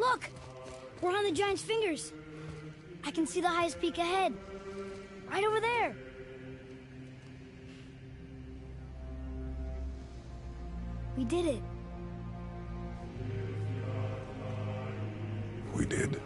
Look! We're on the giant's fingers. I can see the highest peak ahead. Right over there. We did it. We did.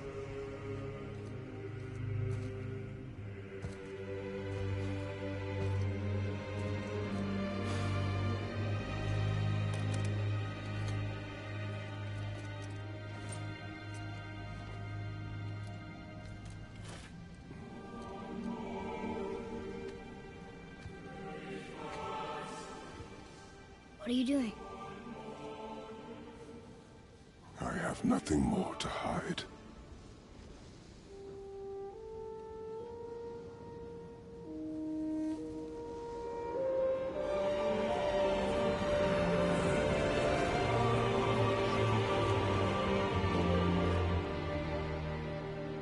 What are you doing? I have nothing more to hide.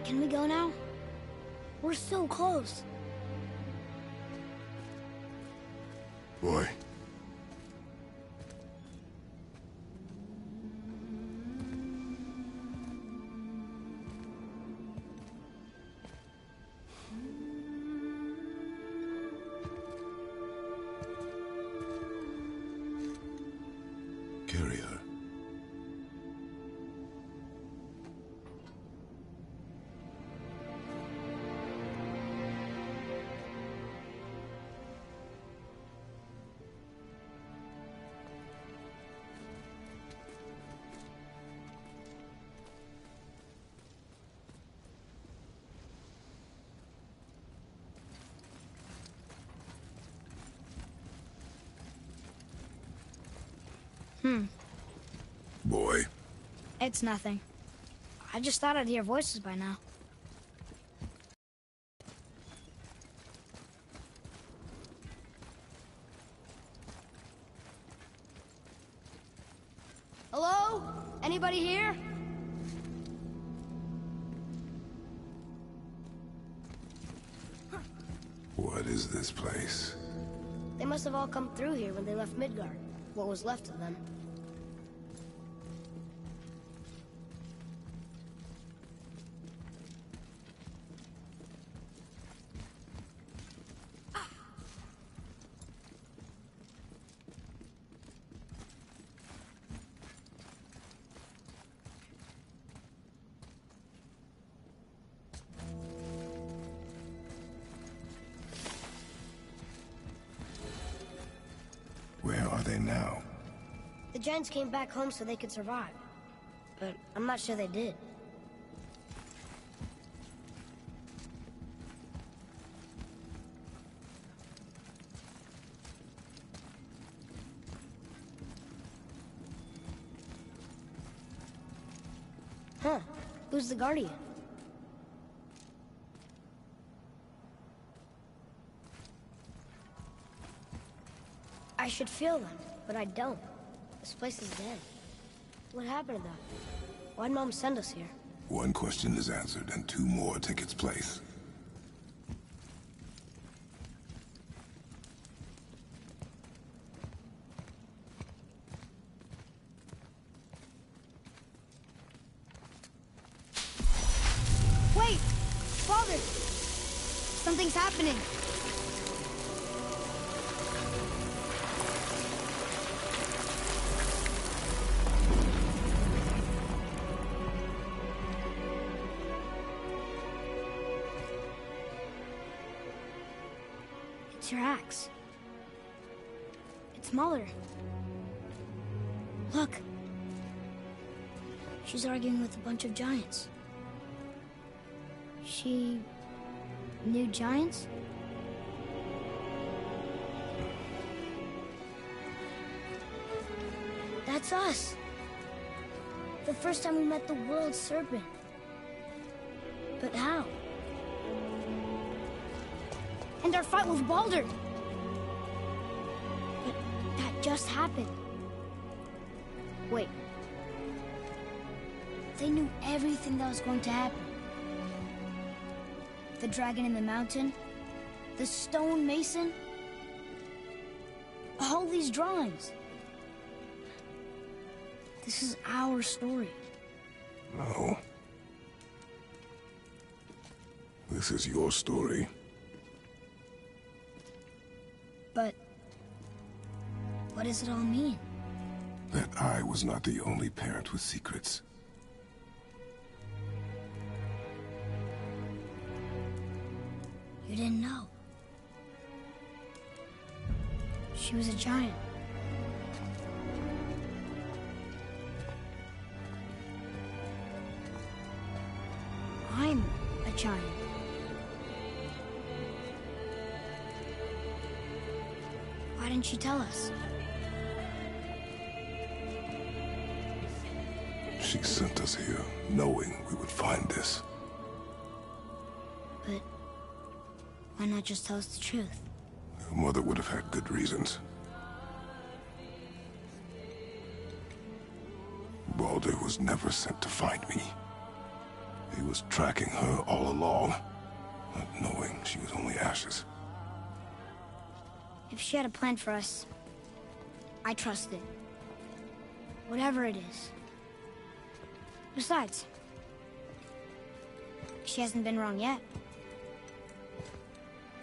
Can we go now? We're so close. Boy. Carry her. Boy. It's nothing. I just thought I'd hear voices by now. Hello? Anybody here? What is this place? They must have all come through here when they left Midgard. What was left of them. Where are they now? The giants came back home so they could survive. But I'm not sure they did. Huh. Who's the Guardian? I should feel them, but I don't. This place is dead. What happened to them? Why'd Mom send us here? One question is answered, and two more take its place. Wait! Father! Something's happening! It's your axe. It's Muller. Look. She's arguing with a bunch of giants. She knew giants? That's us. The first time we met the world serpent. But how? And our fight with Baldur. But that just happened. Wait. They knew everything that was going to happen. The dragon in the mountain, the stone mason, all these drawings. This is our story. No. This is your story. But... what does it all mean? That I was not the only parent with secrets. You didn't know. She was a giant. I'm a giant. Why didn't she tell us? She sent us here, knowing we would find this. But why not just tell us the truth? Your mother would have had good reasons. Baldur was never sent to find me. He was tracking her all along, not knowing she was only ashes. If she had a plan for us, I trust it. Whatever it is. Besides, she hasn't been wrong yet.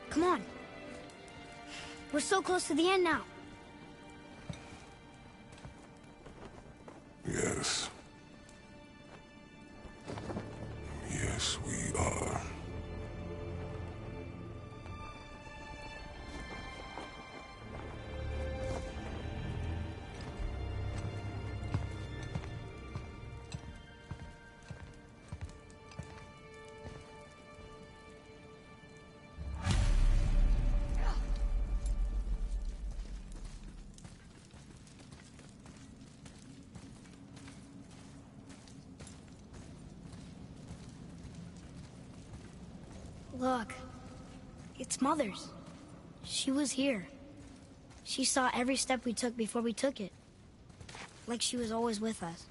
Come on. We're so close to the end now. Yes. Yes, we are. Look, it's Mother's. She was here. She saw every step we took before we took it. Like she was always with us.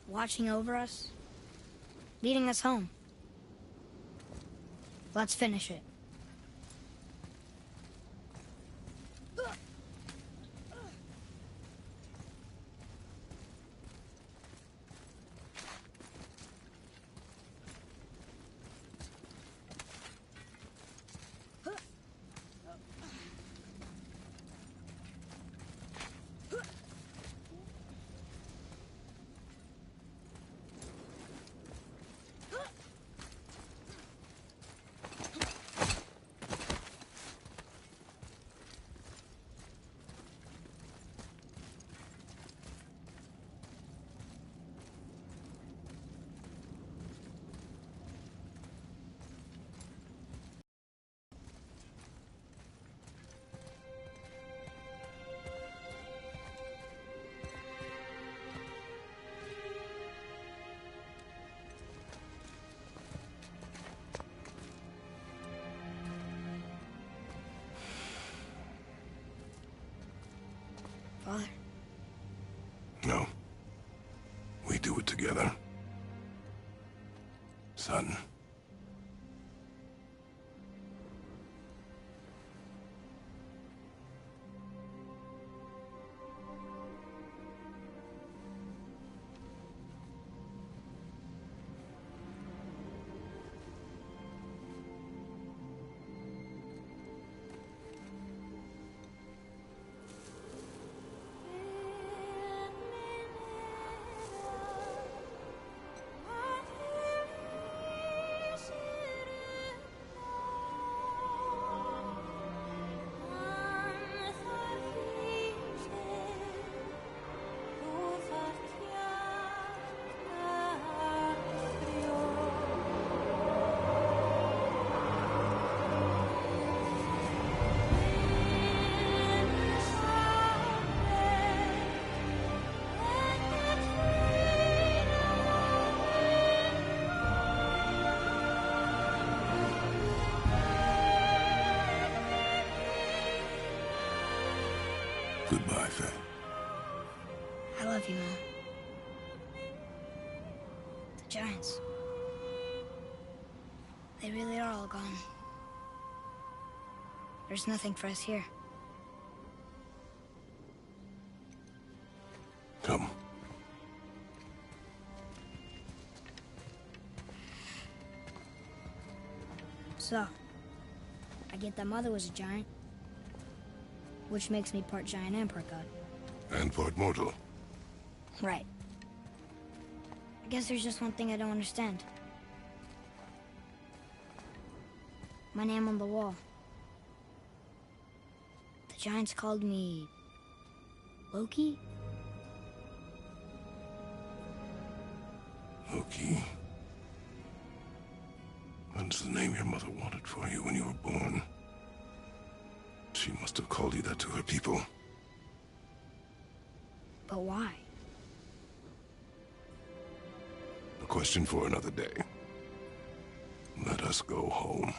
Watching over us. Leading us home. Let's finish it. Father? No. We do it together. Son. Goodbye, Faye. I love you, Mom. The Giants. They really are all gone. There's nothing for us here. Come. So, I get that Mother was a giant, which makes me part giant and part god. And part mortal. Right. I guess there's just one thing I don't understand. My name on the wall. The giants called me... Loki? Loki. That's the name your mother wanted for you when you were born. She must have called you that to her people. But why? A question for another day. Let us go home.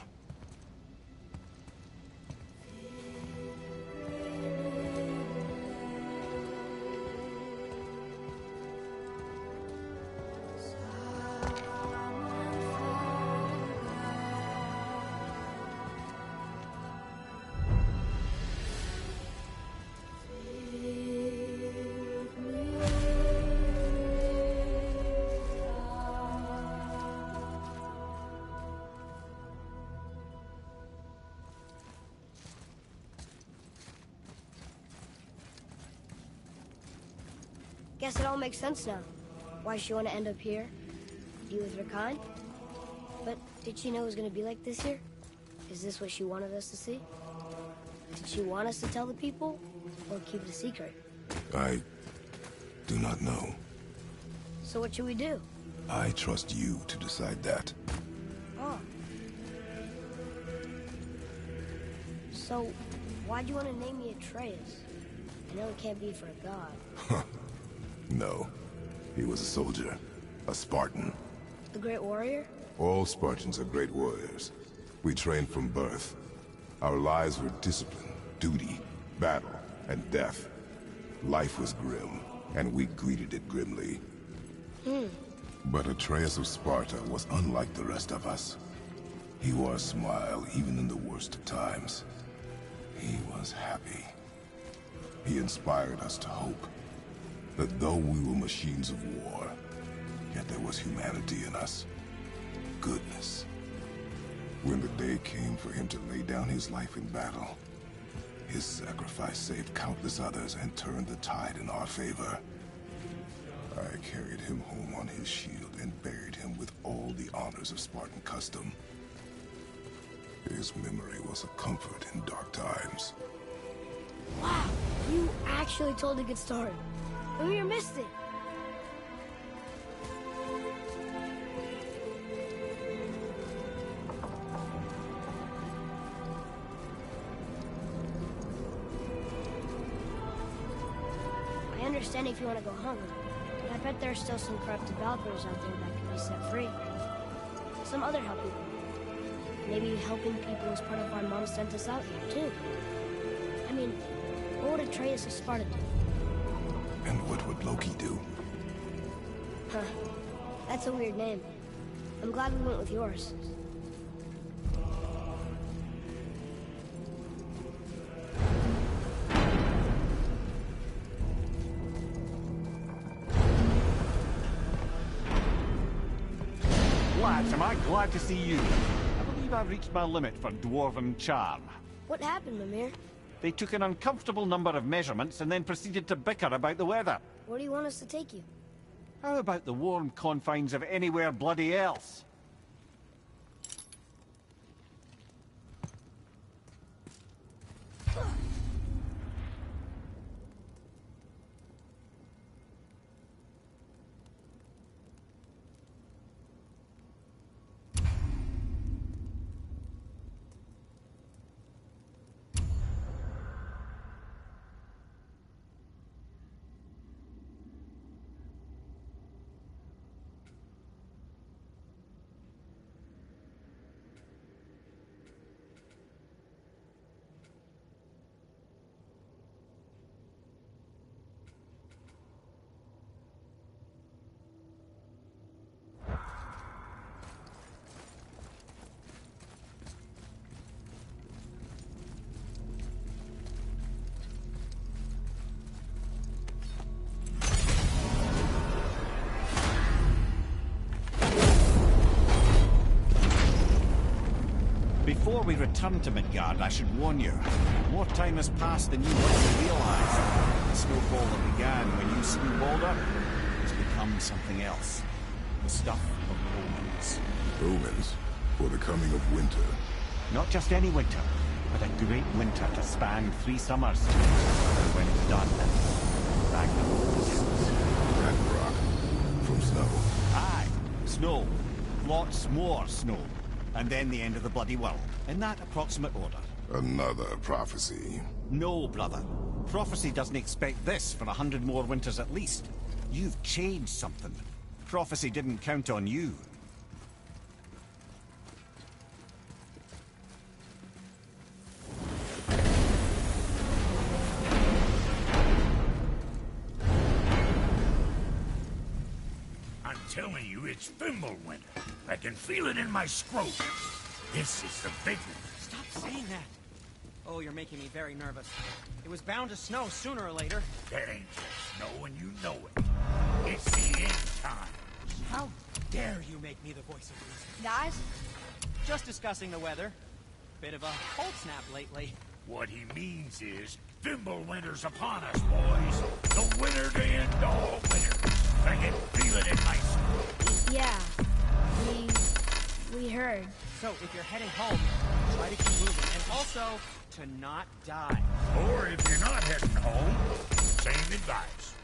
Guess it all makes sense now. Why she want to end up here? Be with her kind? But did she know it was going to be like this here? Is this what she wanted us to see? Did she want us to tell the people? Or keep it a secret? I do not know. So what should we do? I trust you to decide that. Oh. So, why'd you want to name me Atreus? I know it can't be for a god. No. He was a soldier. A Spartan. The Great Warrior? All Spartans are great warriors. We trained from birth. Our lives were discipline, duty, battle, and death. Life was grim, and we greeted it grimly. But Atreus of Sparta was unlike the rest of us. He wore a smile even in the worst of times. He was happy. He inspired us to hope that though we were machines of war, yet there was humanity in us. Goodness. When the day came for him to lay down his life in battle, his sacrifice saved countless others and turned the tide in our favor. I carried him home on his shield and buried him with all the honors of Spartan custom. His memory was a comfort in dark times. Wow, you actually told a good story. Amir missed it. I understand if you want to go home, but I bet there are still some corrupt developers out there that can be set free. Some other help people. Maybe helping people is part of why Mom sent us out here, too. I mean, what would Atreus of Sparta do? And what would Loki do? Huh. That's a weird name. I'm glad we went with yours. Lads, am I glad to see you. I believe I've reached my limit for dwarven charm. What happened, Mimir? They took an uncomfortable number of measurements and then proceeded to bicker about the weather. Where do you want us to take you? How about the warm confines of anywhere bloody else? before we return to Midgard, I should warn you. More time has passed than you likely realise. The snowfall that began when you slew Baldur has become something else. The stuff of omens. Omens for the coming of winter. Not just any winter, but a great winter to span 3 summers. And when it's done, Ragnarok begins. Ragnarok. From snow. Aye, snow. Lots more snow. And then the end of the bloody world. In that approximate order. Another prophecy. No, brother. Prophecy doesn't expect this for 100 more winters at least. You've changed something. Prophecy didn't count on you. I'm telling you, it's Fimbulwinter. I can feel it in my scrotum. This is the big one. Stop saying that. Oh, you're making me very nervous. It was bound to snow sooner or later. That ain't just snow, and you know it. It's the end time. How dare you make me the voice of reason? Guys, Just discussing the weather. Bit of a cold snap lately. What he means is, Fimbulwinter's upon us, boys. The winter to end all winter. I can feel it in my scrotum. yeah, we heard. So, if you're heading home, try to keep moving. And also, to not die. Or if you're not heading home, same advice.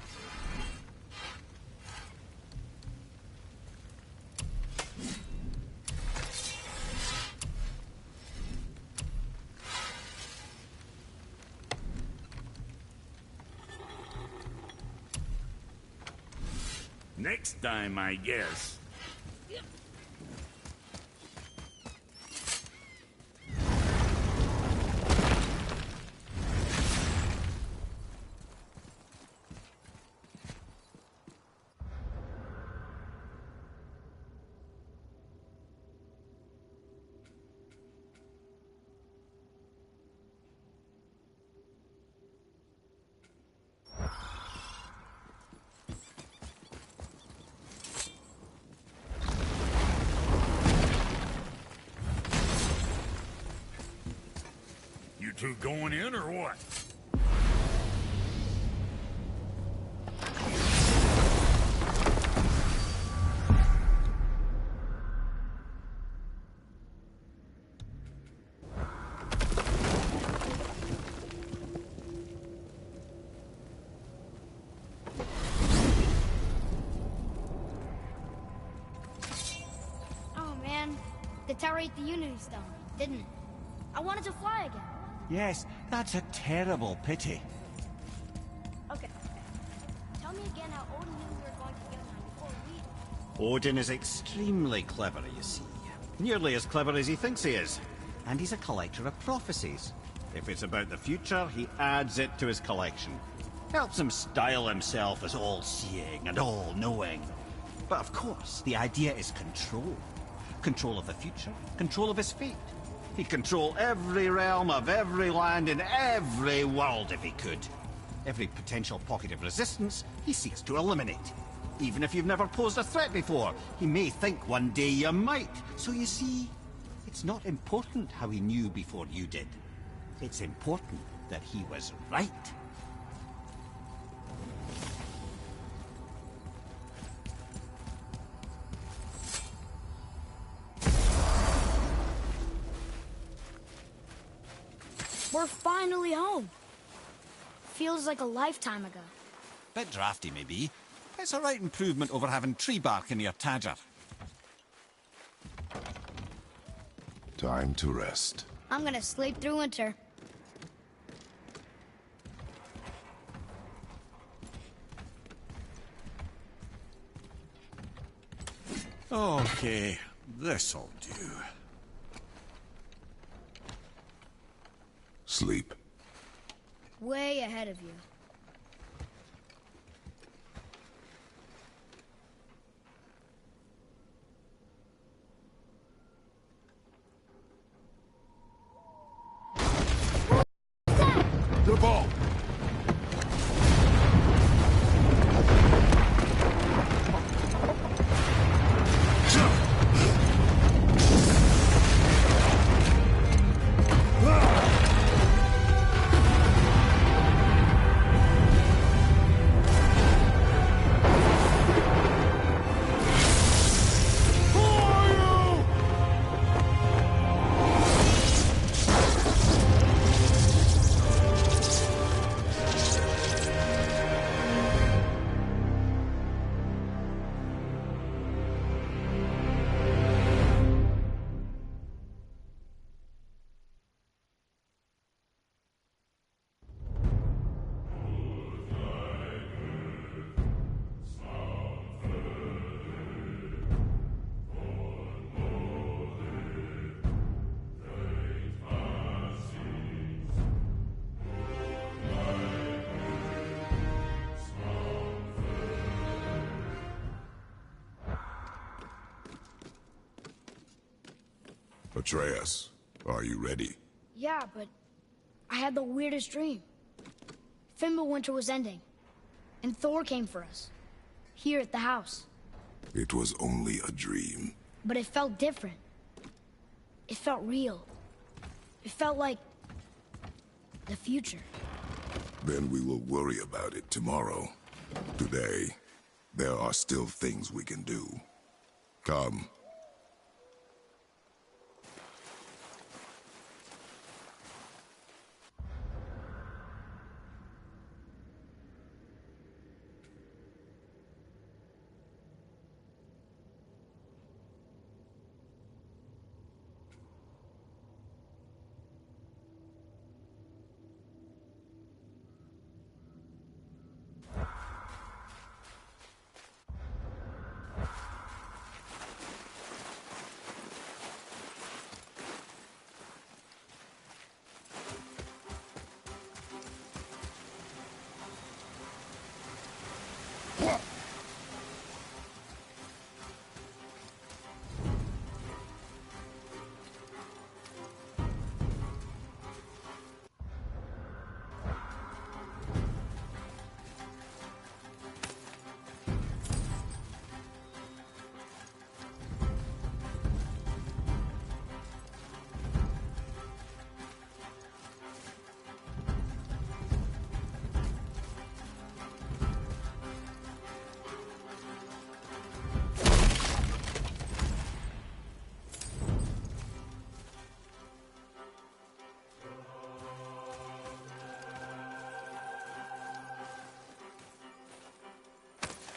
Next time, I guess. You two going in or what? Oh man, the tower ate the Unity Stone, didn't it? I wanted to fly again. Yes, that's a terrible pity. Okay. Tell me again how Odin knew we were going to get one before we... Odin is extremely clever, you see. Nearly as clever as he thinks he is. And he's a collector of prophecies. If it's about the future, he adds it to his collection. Helps him style himself as all-seeing and all-knowing. But of course, the idea is control. Control of the future, control of his fate. He'd control every realm of every land in every world if he could. Every potential pocket of resistance, he seeks to eliminate. Even if you've never posed a threat before, he may think one day you might. So you see, it's not important how he knew before you did. It's important that he was right. We're finally home. Feels like a lifetime ago. Bit drafty, maybe. It's a right improvement over having tree bark in your tadger. Time to rest. I'm gonna sleep through winter. Okay, this'll do. Sleep. Way ahead of you. The ball! Atreus, are you ready? Yeah, but I had the weirdest dream. Fimbulwinter was ending, and Thor came for us. Here at the house. It was only a dream. But it felt different. It felt real. It felt like the future. Then we will worry about it tomorrow. Today, there are still things we can do. Come.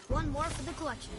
One more for the collection.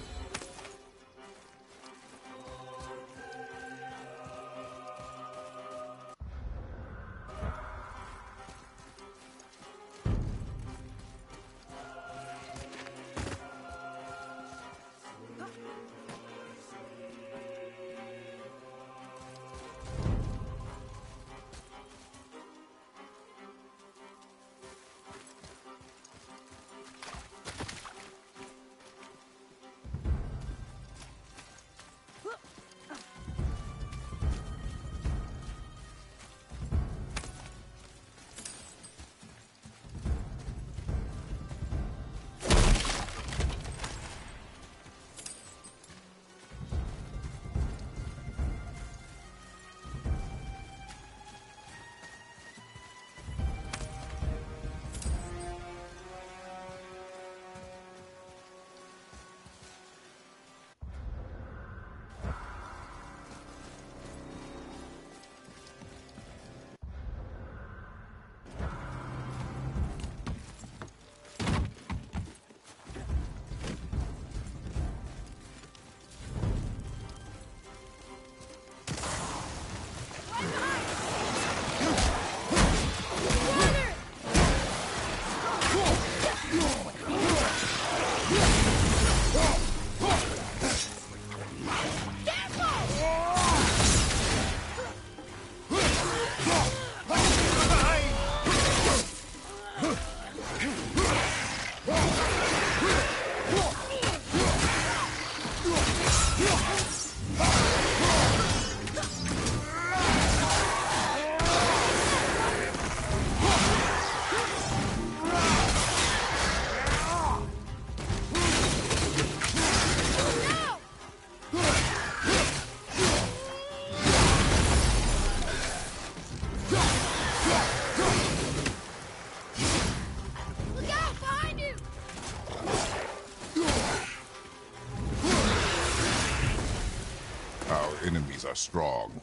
Enemies are strong.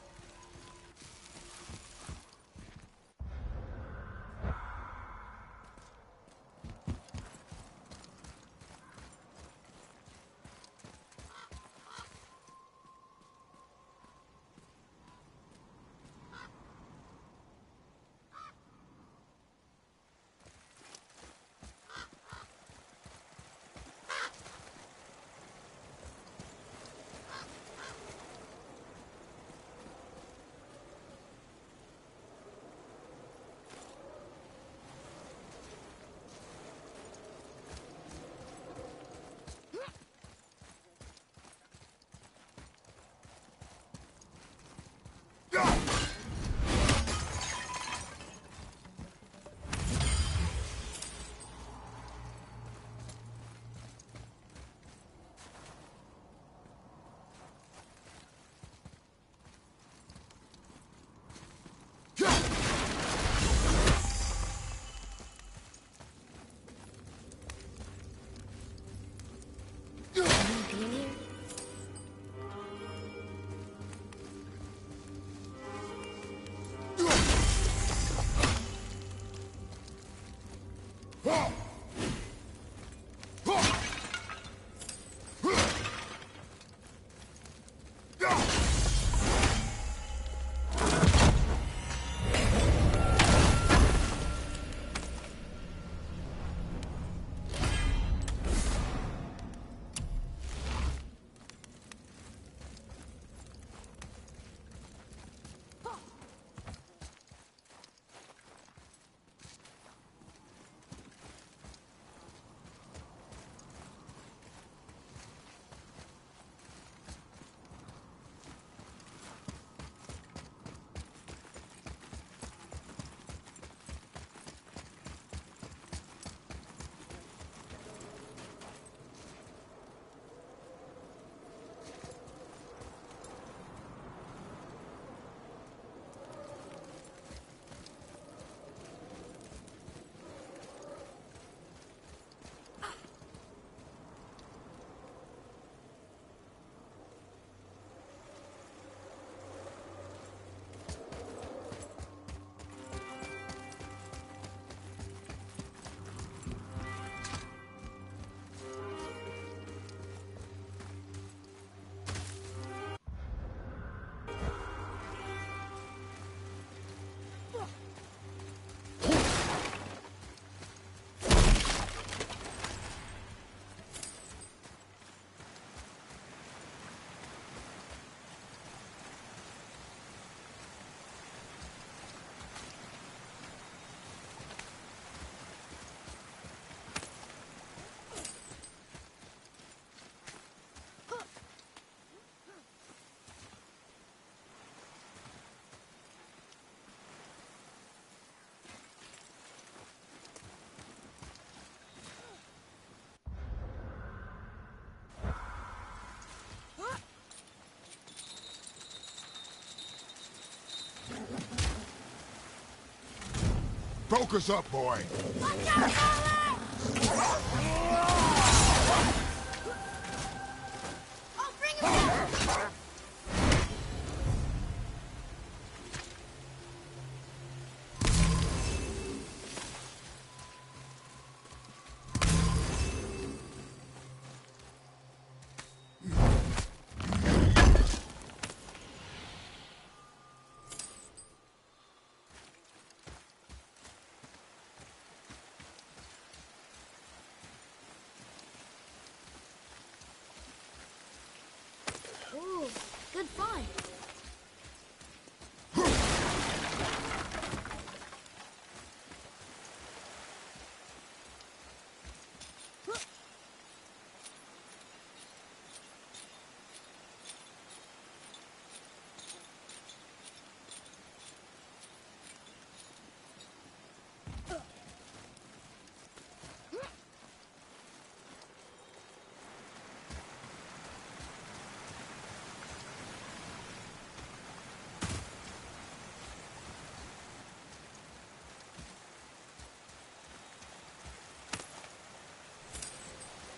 Focus up, boy. I'll bring him down! Ooh, good find.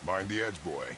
Mind the edge, boy.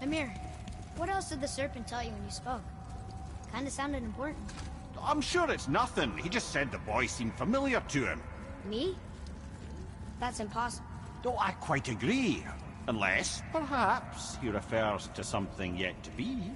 Amir, what else did the serpent tell you when you spoke? Kinda sounded important. I'm sure it's nothing. He just said the boy seemed familiar to him. Me? That's impossible. Oh, I quite agree. Unless, perhaps, he refers to something yet to be.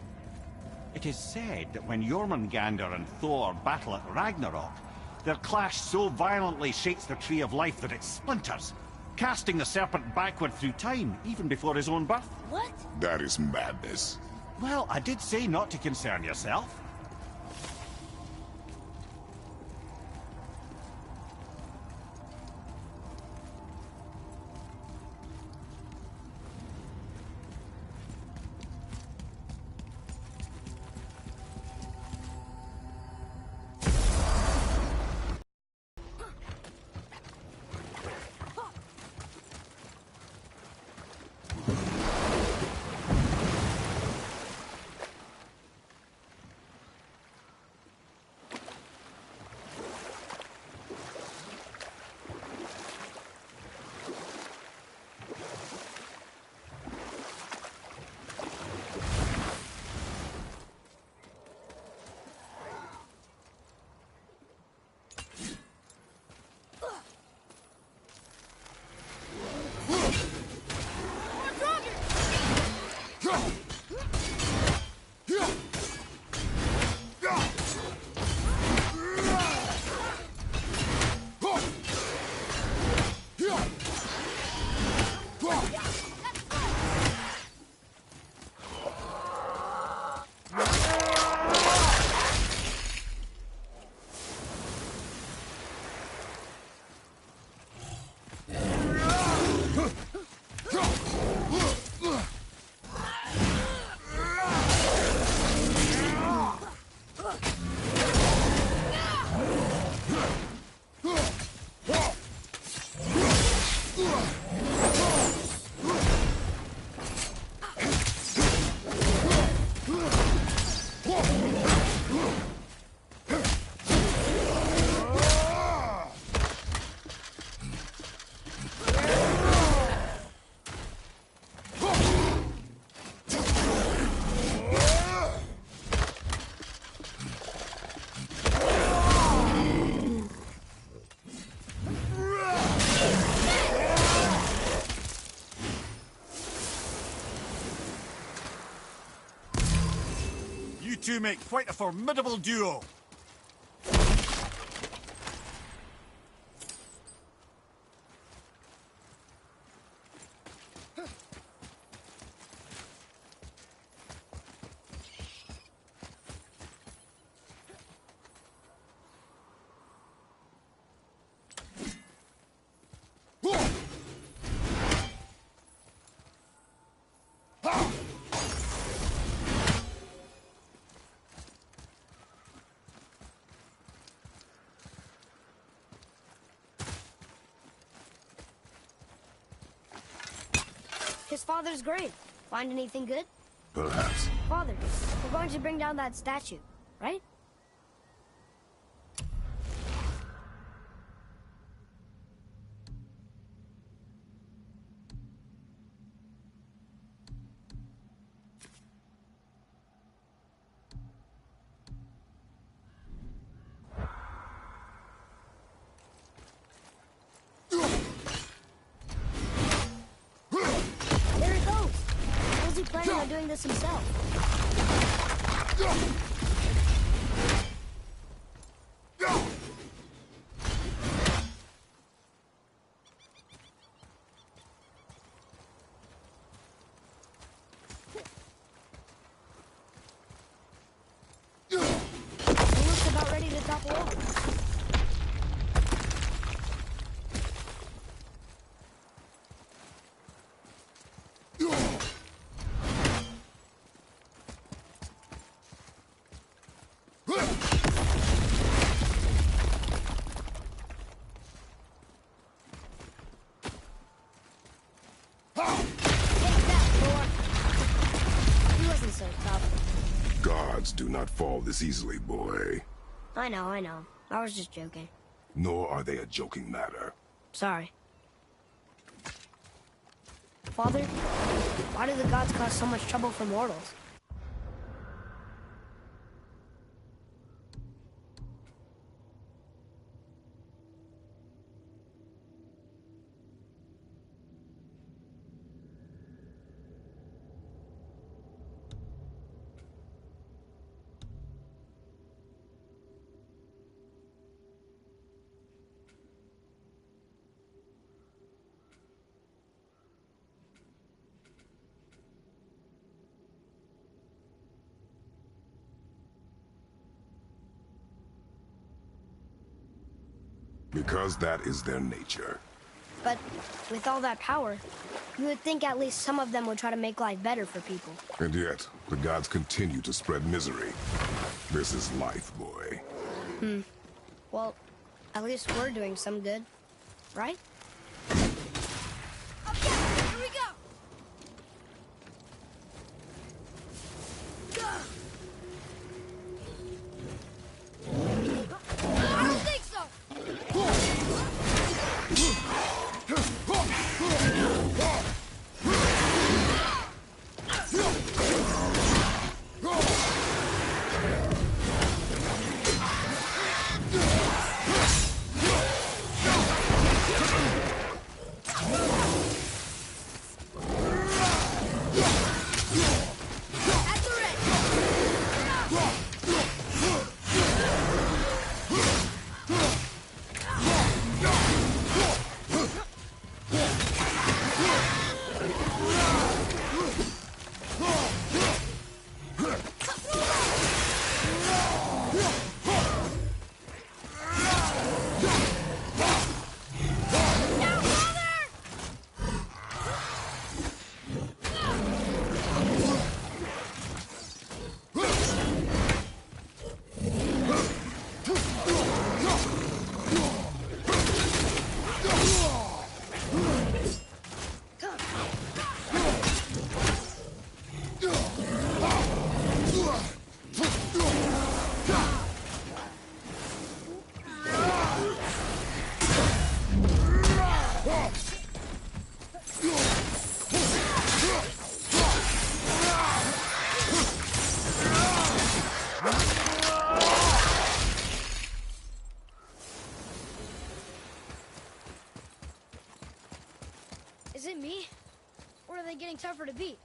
It is said that when Jormungandr and Thor battle at Ragnarok, their clash so violently shakes the Tree of Life that it splinters, casting the serpent backward through time, even before his own birth. What? That is madness. Well, I did say not to concern yourself. two make quite a formidable duo. His father's grave. Find anything good? Perhaps. Father, we're going to bring down that statue, right? There he goes. Was he planning on doing this himself? He looks about ready to topple over. Take that, Thor. He wasn't so tough. Gods do not fall this easily, boy. I know. I was just joking. Nor are they a joking matter. Sorry. Father, why do the gods cause so much trouble for mortals? Because that is their nature. But with all that power, you would think at least some of them would try to make life better for people. And yet, the gods continue to spread misery. This is life, boy. Well, at least we're doing some good, right? Okay, here we go. I don't think so. At the ready. Now, Father! Is it me? Or are they getting tougher to beat?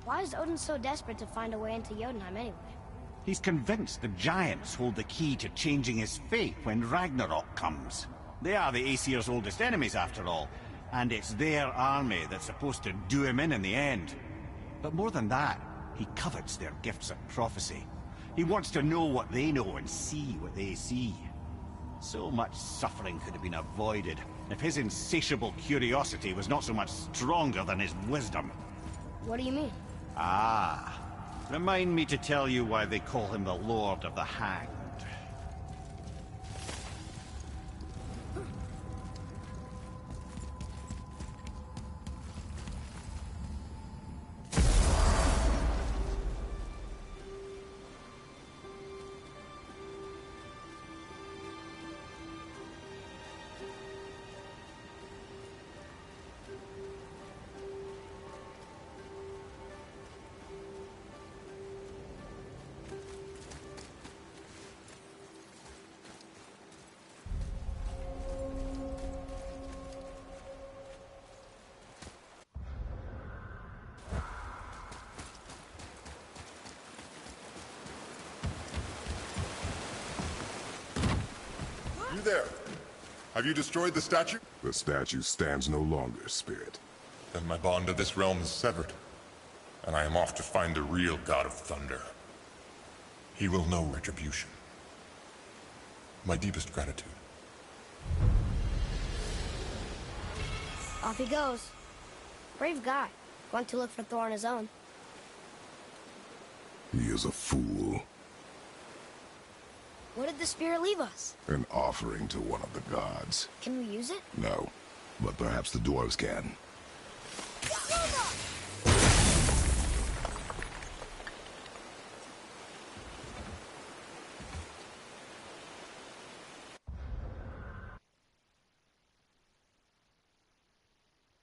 Why is Odin so desperate to find a way into Jotunheim anyway? He's convinced the giants hold the key to changing his fate when Ragnarok comes. They are the Aesir's oldest enemies, after all, and it's their army that's supposed to do him in the end. But more than that, he covets their gifts of prophecy. He wants to know what they know and see what they see. So much suffering could have been avoided if his insatiable curiosity was not so much stronger than his wisdom. What do you mean? Ah, remind me to tell you why they call him the Lord of the Hanged. You there? Have you destroyed the statue? The statue stands no longer, Spirit. Then my bond of this realm is severed, and I am off to find the real God of Thunder. He will know retribution. My deepest gratitude. Off he goes. Brave guy, going to look for Thor on his own. He is a fool. What did the spirit leave us? An offering to one of the gods. Can we use it? No, but perhaps the dwarves can.